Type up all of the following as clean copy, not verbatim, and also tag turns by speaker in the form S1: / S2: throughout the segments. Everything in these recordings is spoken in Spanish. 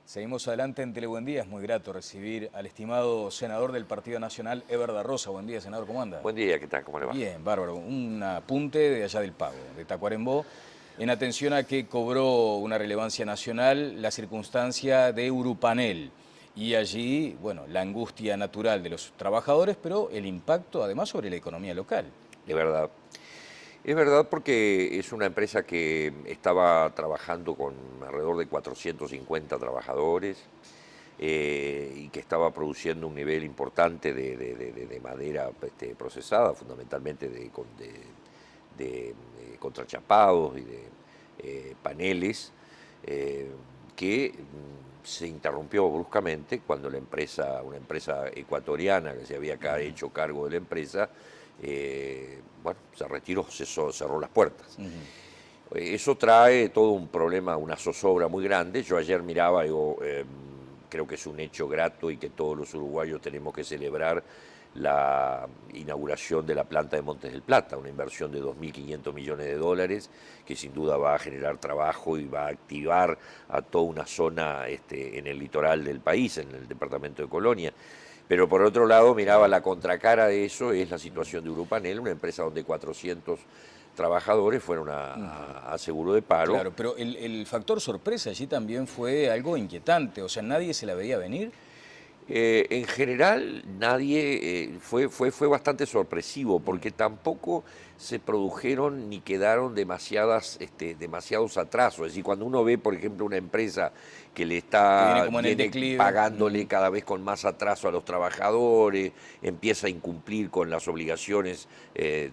S1: Seguimos adelante en Telebuen Día. Es muy grato recibir al estimado senador del Partido Nacional, Eber da Rosa. Buen día, senador, ¿cómo anda?
S2: Buen día, ¿qué tal? ¿Cómo le va?
S1: Bien, bárbaro. Un apunte de allá del Pago, de Tacuarembó, en atención a que cobró una relevancia nacional la circunstancia de Urupanel. Y allí, bueno, la angustia natural de los trabajadores, pero el impacto además sobre la economía local.
S2: De verdad. Es verdad porque es una empresa que estaba trabajando con alrededor de 450 trabajadores y que estaba produciendo un nivel importante de madera procesada, fundamentalmente de contrachapados y de paneles, eh, que se interrumpió bruscamente cuando una empresa ecuatoriana que se había hecho cargo de la empresa, bueno, se retiró, cerró las puertas. Eso trae todo un problema, una zozobra muy grande. Yo ayer miraba, digo, creo que es un hecho grato y que todos los uruguayos tenemos que celebrar la inauguración de la planta de Montes del Plata, una inversión de 2.500 millones de dólares que sin duda va a generar trabajo y va a activar a toda una zona en el litoral del país, en el departamento de Colonia. Pero por otro lado, miraba la contracara de eso, es la situación de Urupanel, una empresa donde 400 trabajadores fueron a seguro de paro.
S1: Claro, pero el factor sorpresa allí también fue algo inquietante. O sea, nadie se la veía venir.
S2: En general, nadie fue bastante sorpresivo porque tampoco se produjeron ni quedaron demasiados atrasos. Es decir, cuando uno ve, por ejemplo, una empresa que
S1: Que viene como en el declive.
S2: pagándole cada vez con más atraso a los trabajadores, empieza a incumplir con las obligaciones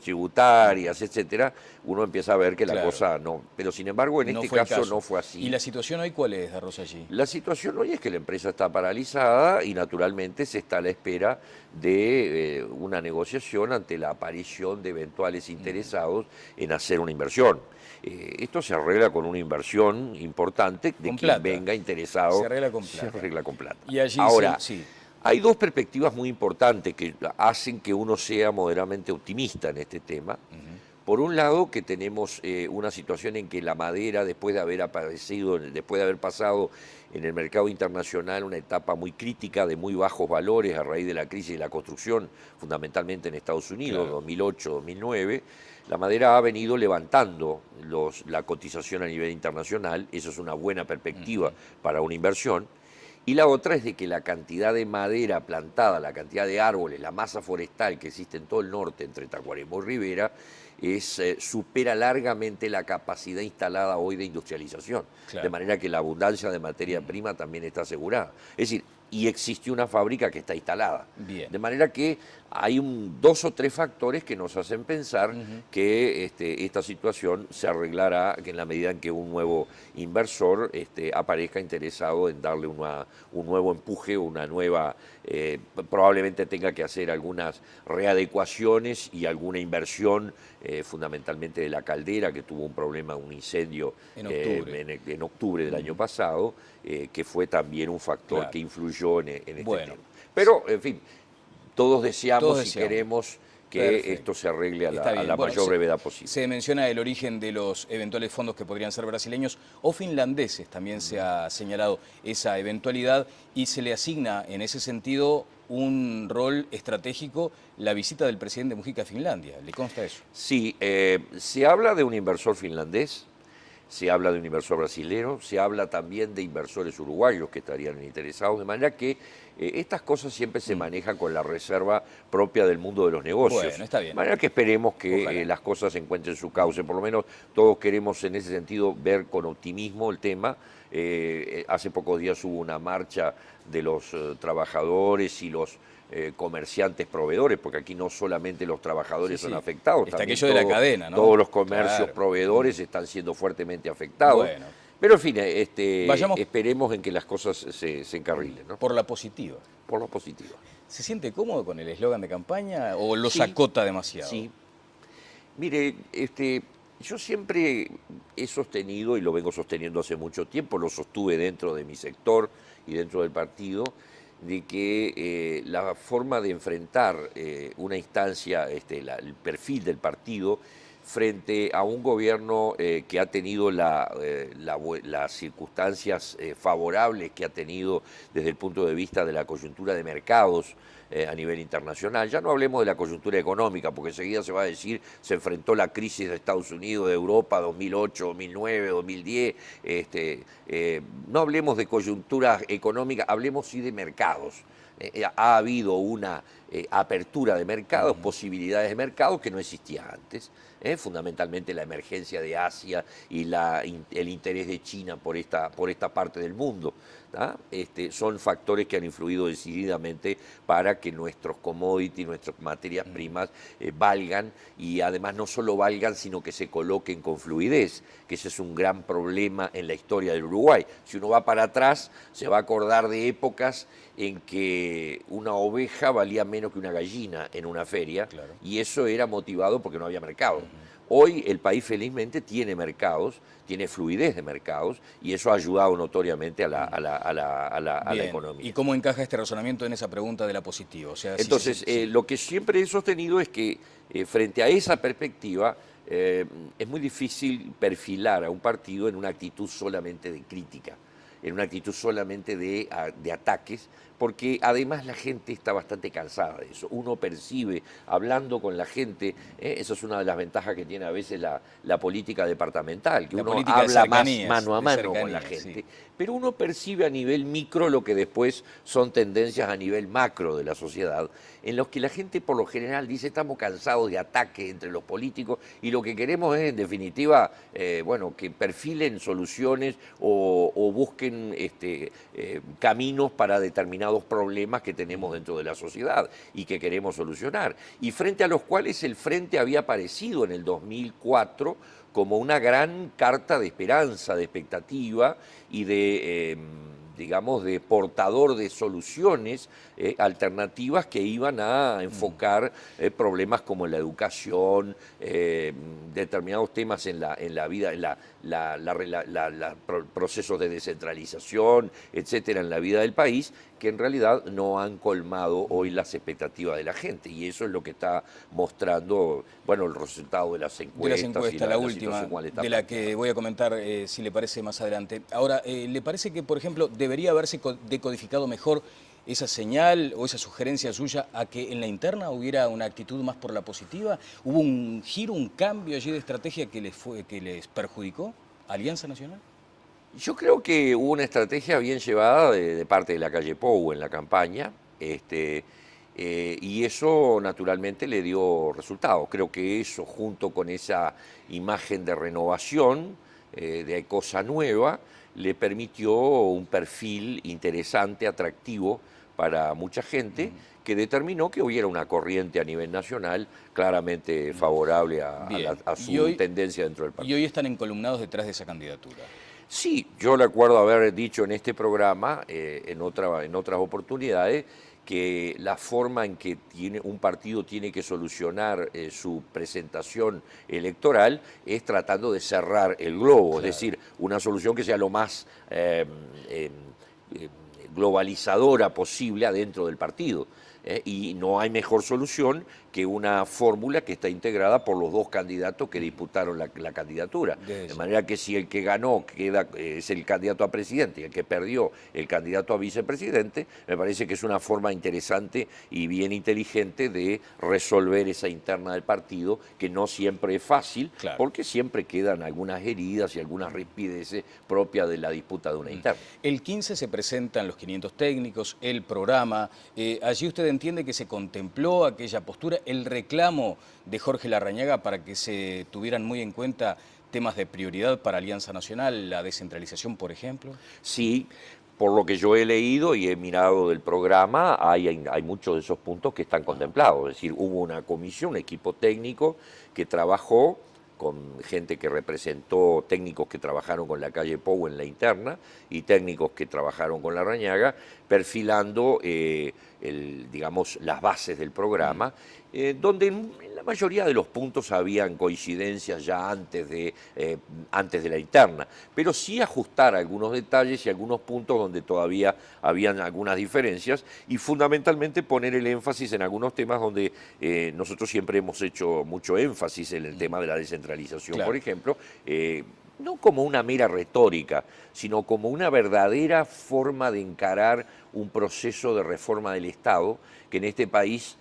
S2: tributarias, etcétera, uno empieza a ver que la cosa no. Pero sin embargo, en
S1: No
S2: este
S1: fue el
S2: caso
S1: caso.
S2: no fue así.
S1: ¿Y la situación hoy cuál es, de Rosa, allí?
S2: La situación hoy es que la empresa está paralizada y naturalmente se está a la espera de una negociación ante la aparición de eventuales interesados en hacer una inversión. Esto se arregla con una inversión importante de
S1: Con
S2: quien
S1: plata.
S2: venga interesado.
S1: Se arregla con
S2: Se
S1: plata.
S2: arregla con plata.
S1: Y allí
S2: Ahora,
S1: sí.
S2: hay dos perspectivas muy importantes que hacen que uno sea moderadamente optimista en este tema. Por un lado, que tenemos una situación en que la madera, después de haber aparecido, después de haber pasado en el mercado internacional una etapa muy crítica de muy bajos valores a raíz de la crisis de la construcción, fundamentalmente en Estados Unidos,
S1: Claro.
S2: 2008, 2009, la madera ha venido levantando la cotización a nivel internacional. Eso es una buena perspectiva para una inversión. Y la otra es de que la cantidad de madera plantada, la cantidad de árboles, la masa forestal que existe en todo el norte, entre Tacuarembó y Rivera, supera largamente la capacidad instalada hoy de industrialización.
S1: Claro.
S2: De manera que la abundancia de materia prima también está asegurada. Es decir, y existe una fábrica que está instalada.
S1: Bien.
S2: De manera que hay dos o tres factores que nos hacen pensar que esta situación se arreglará en la medida en que un nuevo inversor aparezca interesado en darle un nuevo empuje, una nueva, probablemente tenga que hacer algunas readecuaciones y alguna inversión, fundamentalmente de la caldera, que tuvo un problema, un incendio en octubre del año pasado, que fue también un factor que influyó en este tema. Pero, en fin, todos deseamos y queremos que esto se arregle a la mayor brevedad posible.
S1: Se menciona el origen de los eventuales fondos que podrían ser brasileños o finlandeses, también se ha señalado esa eventualidad y se le asigna en ese sentido un rol estratégico la visita del presidente Mujica a Finlandia. ¿Le consta eso?
S2: Sí, se habla de un inversor finlandés, se habla de un inversor brasilero, se habla también de inversores uruguayos que estarían interesados, de manera que estas cosas siempre se manejan con la reserva propia del mundo de los negocios.
S1: Bueno, está bien.
S2: De manera que esperemos que las cosas encuentren su cauce, por lo menos todos queremos en ese sentido ver con optimismo el tema. Hace pocos días hubo una marcha de los trabajadores y los comerciantes proveedores, porque aquí no solamente los trabajadores son afectados,
S1: está
S2: también
S1: aquello de la cadena, ¿no?
S2: Todos los comercios proveedores están siendo fuertemente afectados.
S1: Bueno.
S2: Pero en fin, esperemos en que las cosas se encarrilen, ¿no?
S1: Por la positiva.
S2: Por la positiva.
S1: ¿Se siente cómodo con el eslogan de campaña o lo
S2: Sí,
S1: acota demasiado?
S2: Sí. Mire, yo siempre he sostenido, y lo vengo sosteniendo hace mucho tiempo, lo sostuve dentro de mi sector y dentro del partido, de que la forma de enfrentar una instancia, el perfil del partido, frente a un gobierno que ha tenido las circunstancias favorables que ha tenido desde el punto de vista de la coyuntura de mercados a nivel internacional. Ya no hablemos de la coyuntura económica, porque enseguida se va a decir, se enfrentó la crisis de Estados Unidos, de Europa, 2008, 2009, 2010. No hablemos de coyuntura económica, hablemos sí de mercados. Ha habido una apertura de mercados, posibilidades de mercados que no existían antes. Fundamentalmente la emergencia de Asia y el interés de China por esta parte del mundo. Son factores que han influido decididamente para que nuestros commodities, nuestras materias primas valgan, y además no solo valgan, sino que se coloquen con fluidez, que ese es un gran problema en la historia del Uruguay. Si uno va para atrás, se va a acordar de épocas en que una oveja valía menos que una gallina en una feria, claro, y eso era motivado porque no había mercado. Hoy el país felizmente tiene mercados, tiene fluidez de mercados, y eso ha ayudado notoriamente a la economía.
S1: ¿Y cómo encaja este razonamiento en esa pregunta de la positiva? O sea,
S2: entonces, lo que siempre he sostenido es que frente a esa perspectiva es muy difícil perfilar a un partido en una actitud solamente de crítica, en una actitud solamente de ataques, porque además la gente está bastante cansada de eso. Uno percibe, hablando con la gente, esa es una de las ventajas que tiene a veces la política departamental, que uno habla más mano a mano con la gente, sí, pero uno percibe a nivel micro lo que después son tendencias a nivel macro de la sociedad, en los que la gente por lo general dice estamos cansados de ataques entre los políticos y lo que queremos es, en definitiva, bueno, que perfilen soluciones o busquen caminos para determinados problemas que tenemos dentro de la sociedad y que queremos solucionar, y frente a los cuales el Frente había aparecido en el 2004 como una gran carta de esperanza, de expectativa y de, digamos, de portador de soluciones alternativas que iban a enfocar problemas como la educación, determinados temas en la vida, procesos de descentralización, etcétera, en la vida del país, que en realidad no han colmado hoy las expectativas de la gente, y eso es lo que está mostrando, bueno, el resultado de las encuestas.
S1: La última, de la que voy a comentar, si le parece, más adelante. Ahora, ¿le parece que, por ejemplo, debería haberse decodificado mejor esa señal o esa sugerencia suya a que en la interna hubiera una actitud más por la positiva? ¿Hubo un giro, un cambio allí de estrategia que les perjudicó a Alianza Nacional?
S2: Yo creo que hubo una estrategia bien llevada de parte de la calle Pou en la campaña, y eso naturalmente le dio resultados. Creo que eso, junto con esa imagen de renovación, de cosa nueva, le permitió un perfil interesante, atractivo para mucha gente, que determinó que hubiera una corriente a nivel nacional claramente favorable a su tendencia dentro del partido.
S1: ¿Y hoy están encolumnados detrás de esa candidatura?
S2: Sí, yo recuerdo haber dicho en este programa, en otras oportunidades, que la forma en que un partido tiene que solucionar su presentación electoral es tratando de cerrar el globo, claro, es decir, una solución que sea lo más globalizadora posible adentro del partido. Y no hay mejor solución que una fórmula que está integrada por los dos candidatos que disputaron la candidatura. De manera que si el que ganó es el candidato a presidente y el que perdió el candidato a vicepresidente, me parece que es una forma interesante y bien inteligente de resolver esa interna del partido, que no siempre es fácil, claro, porque siempre quedan algunas heridas y algunas rispideces propias de la disputa de una interna.
S1: El 15 se presentan los 500 técnicos, el programa. Allí usted entiende que se contempló aquella postura, el reclamo de Jorge Larrañaga para que se tuvieran muy en cuenta temas de prioridad para Alianza Nacional, la descentralización, por ejemplo.
S2: Sí, por lo que yo he leído y he mirado del programa, hay muchos de esos puntos que están contemplados. Es decir, hubo una comisión, un equipo técnico que trabajó con gente que representó, técnicos que trabajaron con la calle Pou en la interna y técnicos que trabajaron con Larrañaga, perfilando digamos, las bases del programa, donde en la mayoría de los puntos habían coincidencias ya antes de la interna, pero sí ajustar algunos detalles y algunos puntos donde todavía habían algunas diferencias y fundamentalmente poner el énfasis en algunos temas donde nosotros siempre hemos hecho mucho énfasis en el tema de la descentralización,
S1: Claro.
S2: por ejemplo, no como una mera retórica, sino como una verdadera forma de encarar un proceso de reforma del Estado que en este país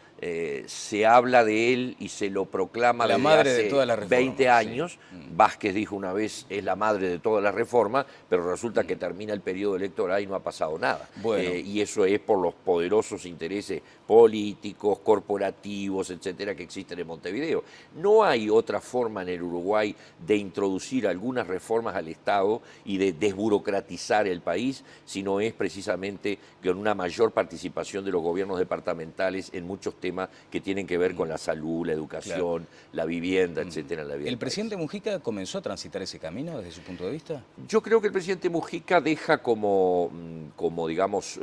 S2: se habla de él y se lo proclama
S1: La
S2: desde
S1: madre de
S2: hace
S1: todas las reformas,
S2: 20 años.
S1: sí.
S2: Vázquez dijo una vez, es la madre de todas las reformas, pero resulta que termina el periodo electoral y no ha pasado nada.
S1: Bueno.
S2: Y eso es por los poderosos intereses políticos, corporativos, etcétera, que existen en Montevideo. No hay otra forma en el Uruguay de introducir algunas reformas al Estado y de desburocratizar el país, sino es precisamente con una mayor participación de los gobiernos departamentales en muchos temas que tienen que ver con la salud, la educación, la vivienda, etcétera. En la vida
S1: ¿El
S2: del país.
S1: presidente Mujica comenzó a transitar ese camino desde su punto de vista?
S2: Yo creo que el presidente Mujica deja como digamos,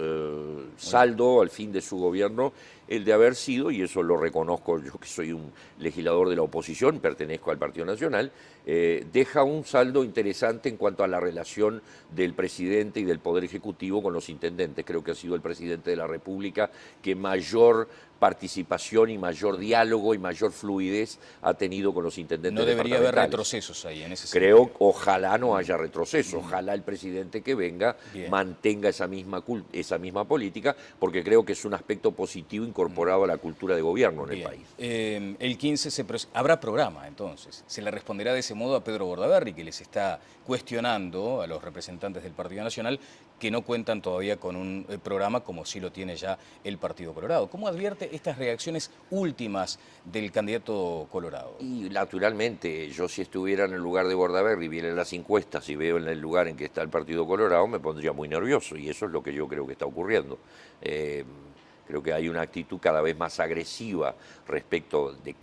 S2: saldo al fin de su gobierno el de haber sido, y eso lo reconozco yo que soy un legislador de la oposición, pertenezco al Partido Nacional, deja un saldo interesante en cuanto a la relación del presidente y del Poder Ejecutivo con los intendentes. Creo que ha sido el presidente de la República que mayor participación y mayor diálogo y mayor fluidez ha tenido con los intendentes departamentales.
S1: No debería haber retrocesos ahí en ese
S2: Creo,
S1: sentido.
S2: ojalá no haya retroceso, ojalá el presidente que venga
S1: Bien.
S2: mantenga esa misma política, porque creo que es un aspecto positivo incorporado a la cultura de gobierno en el
S1: Bien.
S2: país.
S1: El 15 habrá programa, entonces. Se le responderá de ese modo a Pedro Bordaberry, que les está cuestionando a los representantes del Partido Nacional que no cuentan todavía con un programa como sí lo tiene ya el Partido Colorado. ¿Cómo advierte estas reacciones últimas del candidato colorado?
S2: Y naturalmente, yo si estuviera en el lugar de Bordaberry, vienen las encuestas y veo en el lugar en que está el Partido Colorado, me pondría muy nervioso, y eso es lo que yo creo que está ocurriendo. Creo que hay una actitud cada vez más agresiva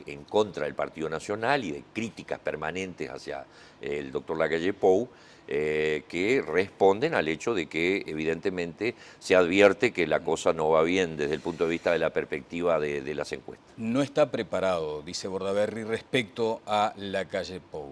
S2: en contra del Partido Nacional y de críticas permanentes hacia el doctor Lacalle Pou, que responden al hecho de que evidentemente se advierte que la cosa no va bien desde el punto de vista de la perspectiva de las encuestas.
S1: No está preparado, dice Bordaberry, respecto a Lacalle Pou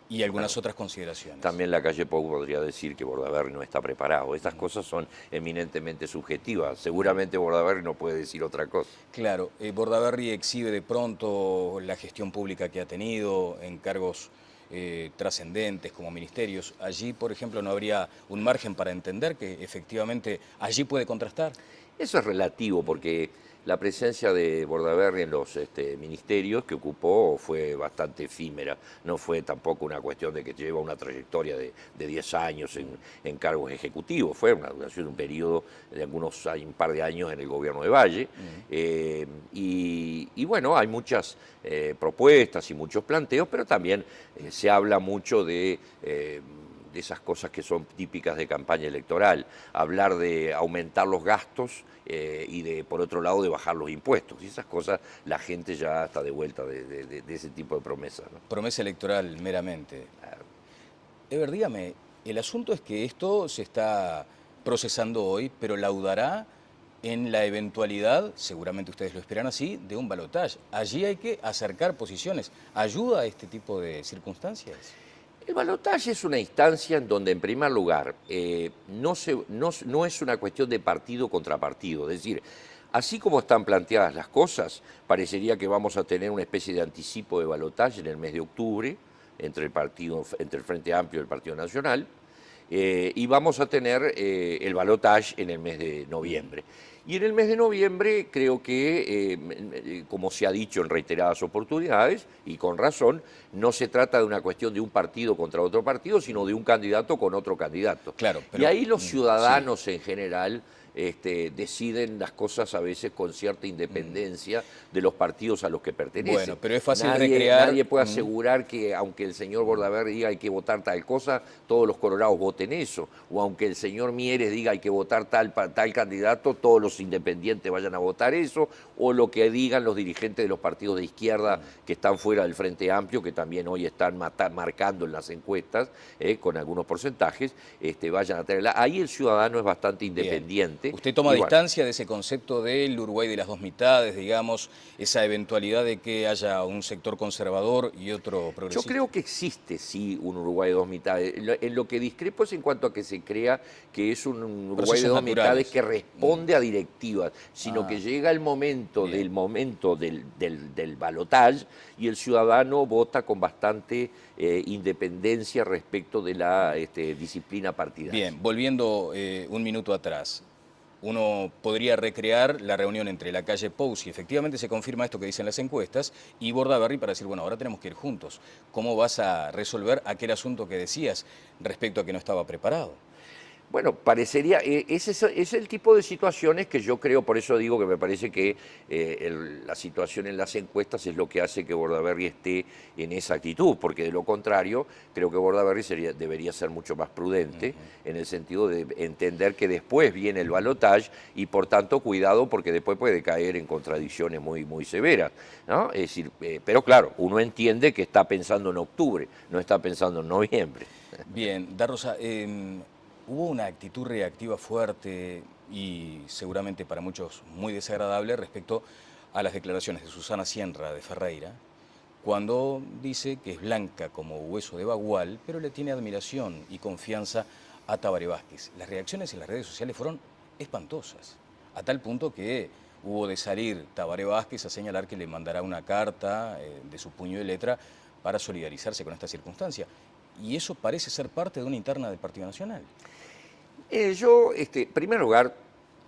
S1: y algunas otras consideraciones.
S2: También Lacalle Pou podría decir que Bordaberry no está preparado. Estas cosas son eminentemente subjetivas. Seguramente Bordaberry no puede decir otra cosa.
S1: Claro, Bordaberry exhibe de pronto la gestión pública que ha tenido en cargos trascendentes como ministerios. Allí, por ejemplo, ¿no habría un margen para entender que efectivamente allí puede contrastar?
S2: Eso es relativo porque la presencia de Bordaberry en los ministerios que ocupó fue bastante efímera, no fue tampoco una cuestión de que lleva una trayectoria de 10 años en cargos ejecutivos, fue una duración de un periodo de un par de años en el gobierno de Valle, y bueno, hay muchas propuestas y muchos planteos, pero también se habla mucho de esas cosas que son típicas de campaña electoral, hablar de aumentar los gastos y por otro lado de bajar los impuestos, y esas cosas la gente ya está de vuelta de ese tipo de promesas, ¿no?
S1: Promesa electoral meramente. Ever, dígame, el asunto es que esto se está procesando hoy, pero laudará en la eventualidad, seguramente ustedes lo esperan así, de un balotaje. Allí hay que acercar posiciones. ¿Ayuda a este tipo de circunstancias?
S2: El balotaje es una instancia en donde, en primer lugar, no es una cuestión de partido contra partido. Es decir, así como están planteadas las cosas, parecería que vamos a tener una especie de anticipo de balotaje en el mes de octubre entre el Frente Amplio y el Partido Nacional, y vamos a tener el balotaje en el mes de noviembre. Y en el mes de noviembre creo que, como se ha dicho en reiteradas oportunidades, y con razón, no se trata de una cuestión de un partido contra otro partido, sino de un candidato con otro candidato.
S1: Claro,
S2: y ahí los ciudadanos en general deciden las cosas a veces con cierta independencia de los partidos a los que pertenecen.
S1: Bueno, pero es fácil recrear...
S2: Nadie puede asegurar que aunque el señor Bordaberry diga hay que votar tal cosa, todos los colorados voten eso. O aunque el señor Mieres diga hay que votar tal candidato, todos los los independientes vayan a votar eso, o lo que digan los dirigentes de los partidos de izquierda que están fuera del Frente Amplio, que también hoy están marcando en las encuestas, con algunos porcentajes, vayan a tenerla. Ahí el ciudadano es bastante independiente.
S1: Bien. ¿Usted toma distancia de ese concepto del Uruguay de las dos mitades, digamos, esa eventualidad de que haya un sector conservador y otro progresista?
S2: Yo creo que existe, sí, un Uruguay de dos mitades. En lo que discrepo es en cuanto a que se crea que es un Uruguay de dos mitades que responde a directivas, sino que llega el momento del balotaje y el ciudadano vota con bastante independencia respecto de la disciplina partidaria.
S1: Bien, volviendo un minuto atrás. Uno podría recrear la reunión entre la calle Pou, si efectivamente se confirma esto que dicen las encuestas, y Bordaberry para decir, bueno, ahora tenemos que ir juntos. ¿Cómo vas a resolver aquel asunto que decías respecto a que no estaba preparado?
S2: Bueno, parecería, ese es el tipo de situaciones que yo creo, por eso digo que me parece que la situación en las encuestas es lo que hace que Bordaberry esté en esa actitud, porque de lo contrario, creo que Bordaberry debería ser mucho más prudente, en el sentido de entender que después viene el balotaje y por tanto cuidado porque después puede caer en contradicciones muy severas, ¿no? Es decir, pero claro, uno entiende que está pensando en octubre, no está pensando en noviembre.
S1: Bien, Da Rosa, hubo una actitud reactiva fuerte y seguramente para muchos muy desagradable respecto a las declaraciones de Susana Sienra de Ferreira, cuando dice que es blanca como hueso de bagual, pero le tiene admiración y confianza a Tabaré Vázquez. Las reacciones en las redes sociales fueron espantosas, a tal punto que hubo de salir Tabaré Vázquez a señalar que le mandará una carta de su puño y letra para solidarizarse con esta circunstancia. Y eso parece ser parte de una interna del Partido Nacional.
S2: Yo, en primer lugar,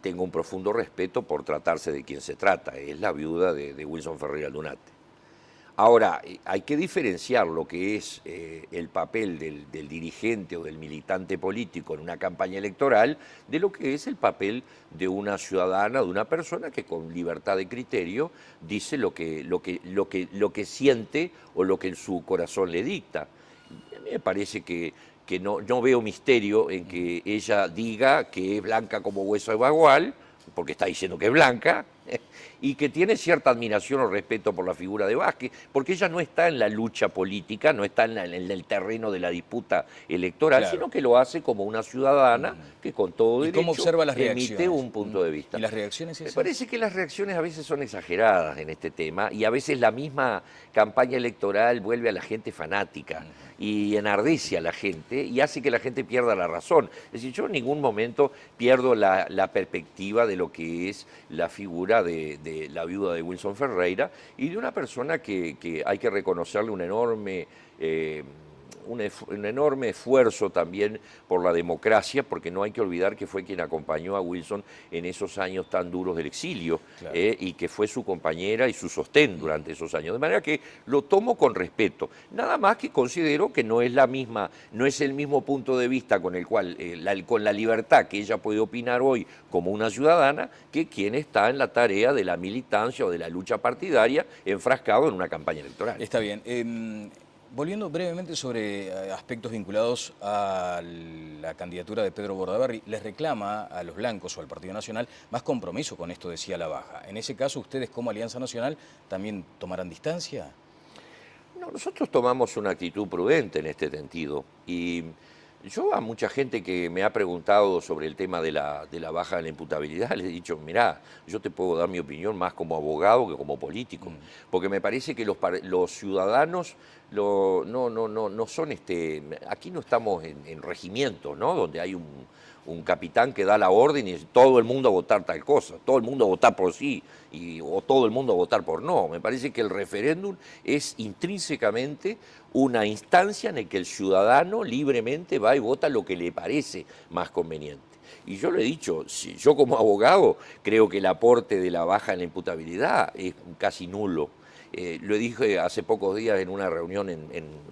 S2: tengo un profundo respeto por tratarse de quien se trata, es la viuda de Wilson Ferreira Aldunate. Ahora, hay que diferenciar lo que es el papel del dirigente o del militante político en una campaña electoral de lo que es el papel de una ciudadana, de una persona que con libertad de criterio dice lo que siente o lo que en su corazón le dicta. A mí me parece que no veo misterio en que ella diga que es blanca como hueso de bagual, porque está diciendo que es blanca, y que tiene cierta admiración o respeto por la figura de Vázquez, porque ella no está en la lucha política, no está en el terreno de la disputa electoral, claro, sino que lo hace como una ciudadana que con todo derecho
S1: ¿cómo observa las
S2: emite un punto de vista.
S1: ¿Y las reacciones
S2: esas? Me parece que las reacciones a veces son exageradas en este tema y a veces la misma campaña electoral vuelve a la gente fanática y enardece a la gente y hace que la gente pierda la razón. Es decir, yo en ningún momento pierdo la perspectiva de lo que es la figura de la viuda de Wilson Ferreira y de una persona que hay que reconocerle un enorme esfuerzo también por la democracia, porque no hay que olvidar que fue quien acompañó a Wilson en esos años tan duros del exilio, claro, y que fue su compañera y su sostén durante esos años. De manera que lo tomo con respeto. Nada más que considero que no es el mismo punto de vista con el cual, con la libertad que ella puede opinar hoy como una ciudadana, que quien está en la tarea de la militancia o de la lucha partidaria enfrascado en una campaña electoral.
S1: Está bien. Volviendo brevemente sobre aspectos vinculados a la candidatura de Pedro Bordaberry, les reclama a los blancos o al Partido Nacional más compromiso con esto, decía La Baja. En ese caso, ¿ustedes como Alianza Nacional también tomarán distancia?
S2: No, nosotros tomamos una actitud prudente en este sentido y yo a mucha gente que me ha preguntado sobre el tema de la baja de la imputabilidad, les he dicho, mirá, yo te puedo dar mi opinión más como abogado que como político, porque me parece que los ciudadanos no son, aquí no estamos en regimientos, ¿no? Donde hay un capitán que da la orden y todo el mundo a votar tal cosa, todo el mundo a votar por sí o todo el mundo a votar por no. Me parece que el referéndum es intrínsecamente una instancia en la que el ciudadano libremente va y vota lo que le parece más conveniente. Y yo le he dicho, yo como abogado creo que el aporte de la baja en la imputabilidad es casi nulo. Lo dije hace pocos días en una reunión,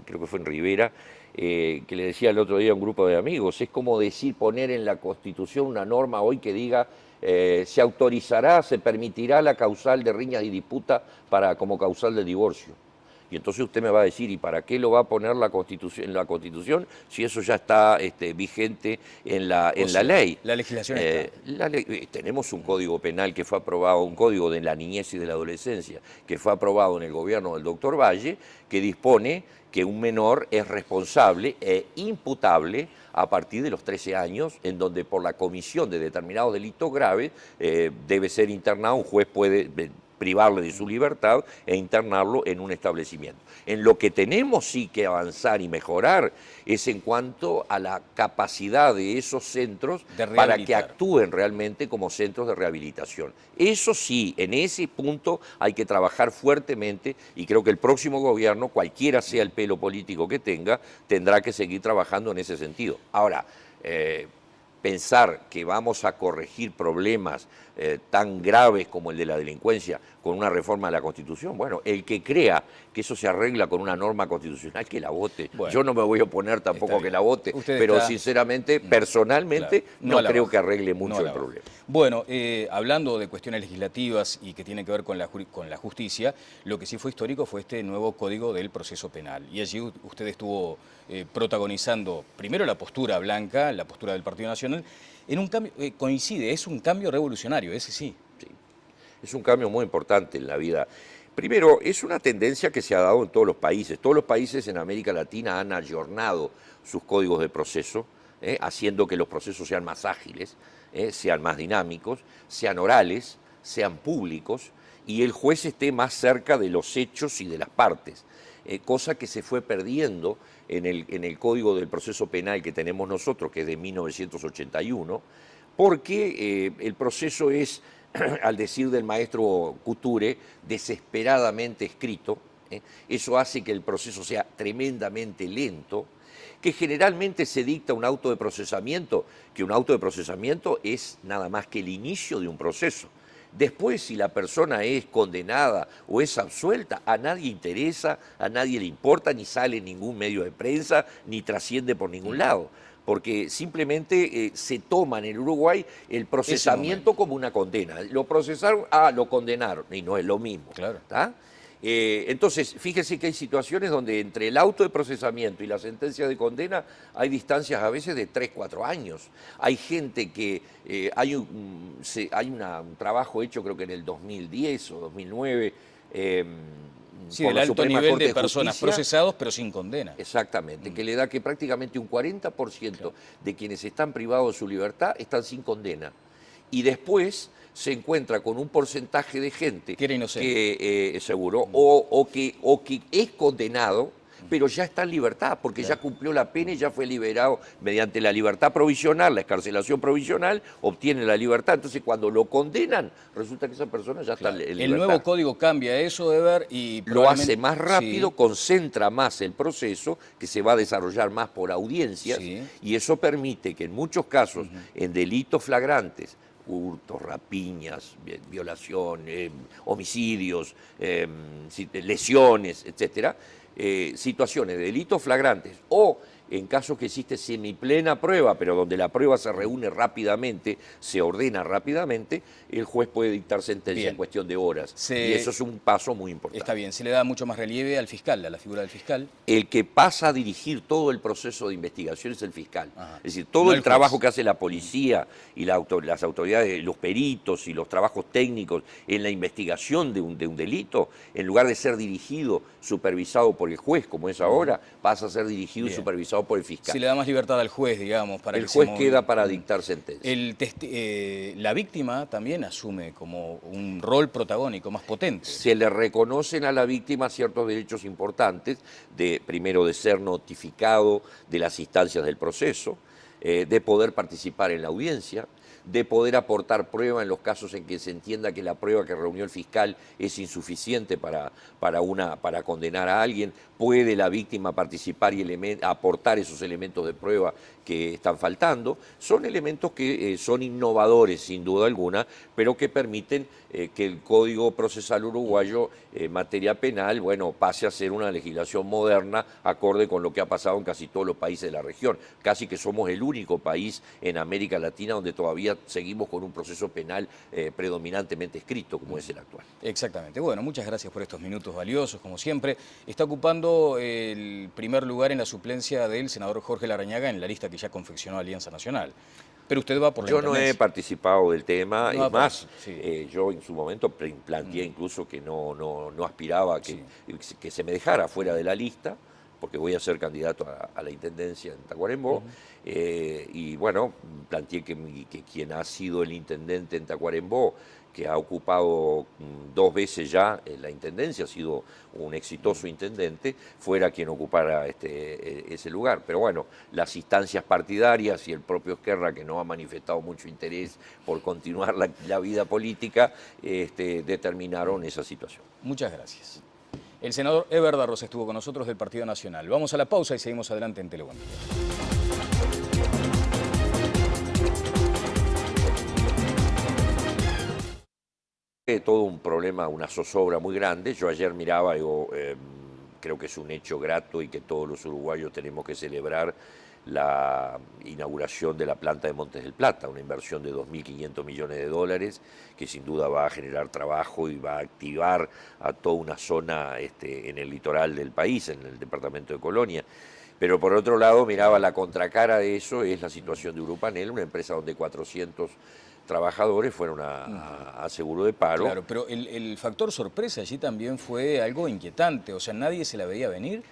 S2: creo que fue en Rivera, que le decía el otro día a un grupo de amigos, es como poner en la Constitución una norma hoy que diga se autorizará, se permitirá la causal de riñas y disputas como causal de divorcio. Y entonces usted me va a decir, ¿y para qué lo va a poner en la Constitución si eso ya está vigente en la ley?
S1: La legislación está.
S2: Tenemos un código penal que fue aprobado, un código de la niñez y de la adolescencia, que fue aprobado en el gobierno del doctor Valle, que dispone que un menor es responsable e imputable a partir de los 13 años, en donde por la comisión de determinados delitos graves debe ser internado, un juez puede privarle de su libertad e internarlo en un establecimiento. En lo que tenemos sí que avanzar y mejorar es en cuanto a la capacidad de esos centros para que actúen realmente como centros de rehabilitación. Eso sí, en ese punto hay que trabajar fuertemente y creo que el próximo gobierno, cualquiera sea el pelo político que tenga, tendrá que seguir trabajando en ese sentido. Ahora, pensar que vamos a corregir problemas tan graves como el de la delincuencia con una reforma de la Constitución, bueno, el que crea que eso se arregla con una norma constitucional, que la vote.
S1: Bueno,
S2: yo no me voy a oponer tampoco a que la vote, pero sinceramente, personalmente, claro, no creo que arregle mucho el problema.
S1: Bueno, hablando de cuestiones legislativas y que tienen que ver con la justicia, lo que sí fue histórico fue este nuevo Código del Proceso Penal. Y allí usted estuvo protagonizando primero la postura blanca, la postura del Partido Nacional, en un cambio, coincide, es un cambio revolucionario, ese sí.
S2: Sí, es un cambio muy importante en la vida. Primero, es una tendencia que se ha dado en todos los países. Todos los países en América Latina han ayornado sus códigos de proceso, haciendo que los procesos sean más ágiles, sean más dinámicos, sean orales, sean públicos, y el juez esté más cerca de los hechos y de las partes, cosa que se fue perdiendo en el Código del Proceso Penal que tenemos nosotros, que es de 1981, porque el proceso es, al decir del maestro Couture, desesperadamente escrito. Eso hace que el proceso sea tremendamente lento, que generalmente se dicta un auto de procesamiento, que un auto de procesamiento es nada más que el inicio de un proceso. Después, si la persona es condenada o es absuelta, a nadie interesa, a nadie le importa, ni sale en ningún medio de prensa, ni trasciende por ningún lado, porque simplemente se toma en el Uruguay el procesamiento como una condena. Lo procesaron, lo condenaron, y no es lo mismo.
S1: Claro.
S2: Entonces, fíjese que hay situaciones donde entre el auto de procesamiento y la sentencia de condena hay distancias a veces de 3, 4 años. Hay gente que hay un trabajo hecho, creo que en el 2010 o 2009,
S1: sí, del alto nivel de personas procesados pero sin condena.
S2: Exactamente, que le da que prácticamente un 40% de quienes están privados de su libertad están sin condena. Y después se encuentra con un porcentaje de gente
S1: que era inocente,
S2: que, seguro, o que es condenado, pero ya está en libertad, porque ya cumplió la pena y ya fue liberado mediante la libertad provisional, la excarcelación provisional, obtiene la libertad. Entonces, cuando lo condenan, resulta que esa persona ya está en libertad.
S1: El nuevo código cambia eso, Eber, y
S2: lo hace más rápido, concentra más el proceso, que se va a desarrollar más por audiencias, y eso permite que en muchos casos, en delitos flagrantes, hurtos, rapiñas, violación, homicidios, lesiones, etcétera, situaciones de delitos flagrantes o en casos que existe semiplena prueba, pero donde la prueba se reúne rápidamente, se ordena rápidamente, el juez puede dictar sentencia en cuestión de horas. Y eso es un paso muy importante.
S1: Está bien, se le da mucho más relieve al fiscal, a la figura del fiscal.
S2: El que pasa a dirigir todo el proceso de investigación es el fiscal. Ajá. Es decir, todo el trabajo que hace la policía y las autoridades, los peritos y los trabajos técnicos en la investigación de un delito, en lugar de ser dirigido, supervisado por el juez, como es ahora, pasa a ser dirigido y supervisado por el fiscal.
S1: Se le da más libertad al juez, digamos. Para
S2: el juez queda para dictar sentencia.
S1: La víctima también asume como un rol protagónico más potente.
S2: Se le reconocen a la víctima ciertos derechos importantes, primero de ser notificado de las instancias del proceso, de poder participar en la audiencia, de poder aportar prueba en los casos en que se entienda que la prueba que reunió el fiscal es insuficiente para condenar a alguien. Puede la víctima participar y aportar esos elementos de prueba que están faltando. Son elementos que son innovadores, sin duda alguna, pero que permiten que el Código Procesal Uruguayo en materia penal, bueno, pase a ser una legislación moderna, acorde con lo que ha pasado en casi todos los países de la región. Casi que somos el único país en América Latina donde todavía todavía seguimos con un proceso penal predominantemente escrito, como es el actual.
S1: Exactamente. Bueno, muchas gracias por estos minutos valiosos, como siempre. Está ocupando el primer lugar en la suplencia del senador Jorge Larrañaga en la lista que ya confeccionó Alianza Nacional. Pero usted va por la
S2: Yo no he
S1: intendencia.
S2: participado del tema,
S1: No
S2: es más,
S1: sí.
S2: yo en su momento planteé incluso que no aspiraba a
S1: Sí.
S2: que se me dejara fuera de la lista, porque voy a ser candidato a la intendencia en Tacuarembó, y bueno, planteé que quien ha sido el intendente en Tacuarembó, que ha ocupado 2 veces ya la intendencia, ha sido un exitoso intendente, fuera quien ocupara ese lugar. Pero bueno, las instancias partidarias y el propio Esquerra, que no ha manifestado mucho interés por continuar la vida política, determinaron esa situación.
S1: Muchas gracias. El senador Eber Darros estuvo con nosotros del Partido Nacional. Vamos a la pausa y seguimos adelante en Teleguandía.
S2: Todo un problema, una zozobra muy grande. Yo ayer miraba, digo, creo que es un hecho grato y que todos los uruguayos tenemos que celebrar la inauguración de la planta de Montes del Plata, una inversión de 2.500 millones de dólares que sin duda va a generar trabajo y va a activar a toda una zona en el litoral del país, en el departamento de Colonia. Pero por otro lado, miraba la contracara de eso, es la situación de Urupanel, una empresa donde 400 trabajadores fueron a seguro de paro.
S1: Claro, pero el factor sorpresa allí también fue algo inquietante, o sea, nadie se la veía venir.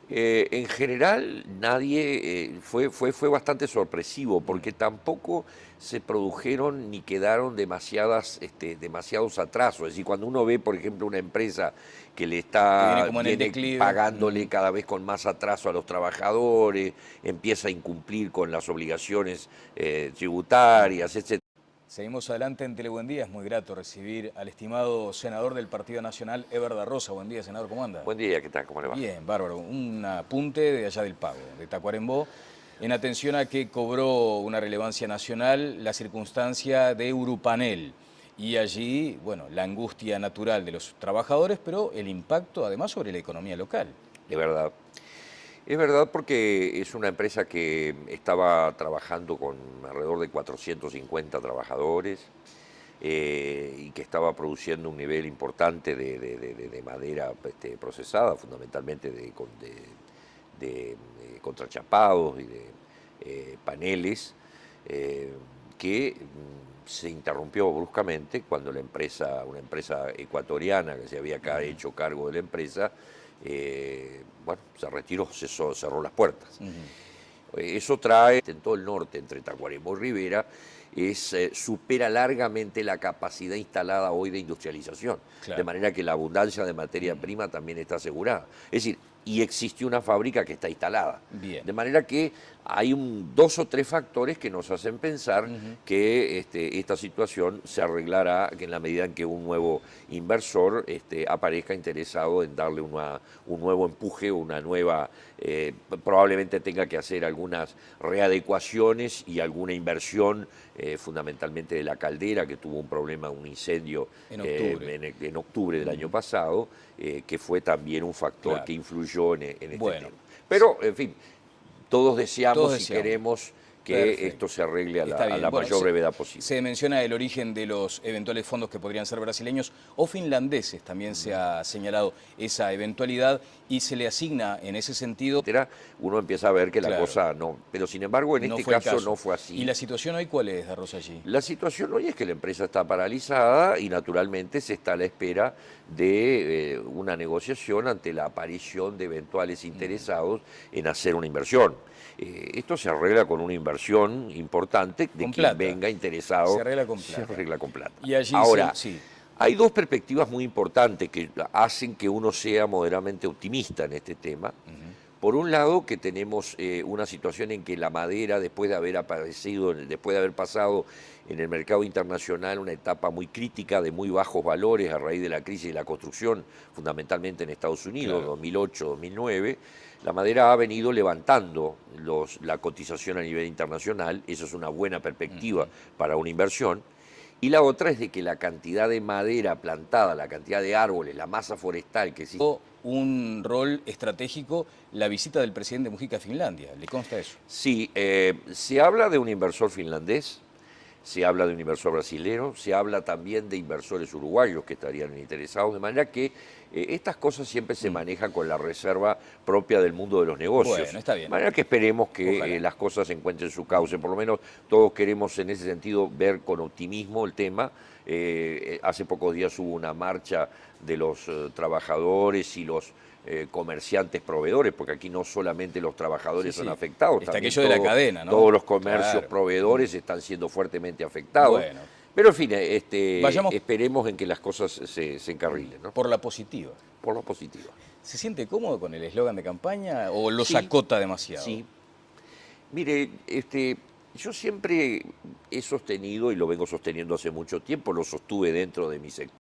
S2: En general, nadie fue bastante sorpresivo porque tampoco se produjeron ni quedaron demasiados atrasos. Es decir, cuando uno ve, por ejemplo, una empresa que le viene pagándole cada vez con más atraso a los trabajadores, empieza a incumplir con las obligaciones tributarias, etc.
S1: Seguimos adelante en Telebuendía. Es muy grato recibir al estimado senador del Partido Nacional, Eber Darros. Buen día, senador, ¿cómo anda?
S2: Buen día, ¿qué tal? ¿Cómo le va?
S1: Bien, bárbaro. Un apunte de allá del Pago, de Tacuarembó, en atención a que cobró una relevancia nacional la circunstancia de Urupanel. Y allí, bueno, la angustia natural de los trabajadores, pero el impacto además sobre la economía local.
S2: De verdad. Es verdad porque es una empresa que estaba trabajando con alrededor de 450 trabajadores y que estaba produciendo un nivel importante de madera procesada, fundamentalmente de contrachapados y de paneles, que se interrumpió bruscamente cuando una empresa ecuatoriana que se había hecho cargo de la empresa, bueno, se retiró, cerró las puertas. Eso trae en todo el norte, entre Tacuarembó y Rivera, supera largamente la capacidad instalada hoy de industrialización. Claro. De manera que la abundancia de materia prima también está asegurada. Es decir, y existe una fábrica que está instalada.
S1: Bien.
S2: De manera que hay 2 o 3 factores que nos hacen pensar que esta situación se arreglará en la medida en que un nuevo inversor aparezca interesado en darle un nuevo empuje, una nueva, probablemente tenga que hacer algunas readecuaciones y alguna inversión, fundamentalmente de la caldera, que tuvo un problema, un incendio en octubre del año pasado, que fue también un factor que influyó en este tema. Pero, en fin, todos deseamos y queremos que esto se arregle a la mayor brevedad posible.
S1: Se menciona el origen de los eventuales fondos que podrían ser brasileños o finlandeses, también se ha señalado esa eventualidad y se le asigna en ese sentido.
S2: Uno empieza a ver que la cosa no, pero sin embargo en este caso no fue así.
S1: ¿Y la situación hoy cuál es, Darros, allí?
S2: La situación hoy es que la empresa está paralizada y naturalmente se está a la espera de una negociación ante la aparición de eventuales interesados en hacer una inversión. Esto se arregla con una inversión importante de quien venga interesado.
S1: Se arregla con plata.
S2: Se arregla con plata.
S1: Y allí
S2: ahora, hay 2 perspectivas muy importantes que hacen que uno sea moderadamente optimista en este tema. Por un lado, que tenemos una situación en que la madera, después de haber pasado en el mercado internacional una etapa muy crítica de muy bajos valores a raíz de la crisis de la construcción, fundamentalmente en Estados Unidos, 2008, 2009, la madera ha venido levantando la cotización a nivel internacional. Eso es una buena perspectiva para una inversión. Y la otra es de que la cantidad de madera plantada, la cantidad de árboles, la masa forestal que existe.
S1: Un rol estratégico la visita del presidente Mujica a Finlandia, ¿le consta eso?
S2: Sí, se habla de un inversor finlandés, se habla de un inversor brasilero, se habla también de inversores uruguayos que estarían interesados, de manera que estas cosas siempre se manejan con la reserva propia del mundo de los negocios.
S1: Bueno, está bien.
S2: De manera que esperemos que
S1: Ojalá.
S2: las cosas encuentren su cauce, por lo menos todos queremos en ese sentido ver con optimismo el tema. Hace pocos días hubo una marcha de los trabajadores y los comerciantes proveedores, porque aquí no solamente los trabajadores
S1: Sí,
S2: son
S1: sí.
S2: afectados,
S1: Está
S2: también
S1: aquello de la cadena, ¿no?
S2: todos los comercios
S1: Claro.
S2: proveedores están siendo fuertemente afectados.
S1: Bueno.
S2: Pero en fin,
S1: Vayamos
S2: esperemos en que las cosas se encarrilen, ¿no?
S1: por la positiva.
S2: Por lo positivo.
S1: ¿Se siente cómodo con el eslogan de campaña o lo
S2: Sí,
S1: acota demasiado?
S2: sí. Mire, yo siempre he sostenido, y lo vengo sosteniendo hace mucho tiempo, lo sostuve dentro de mi sector,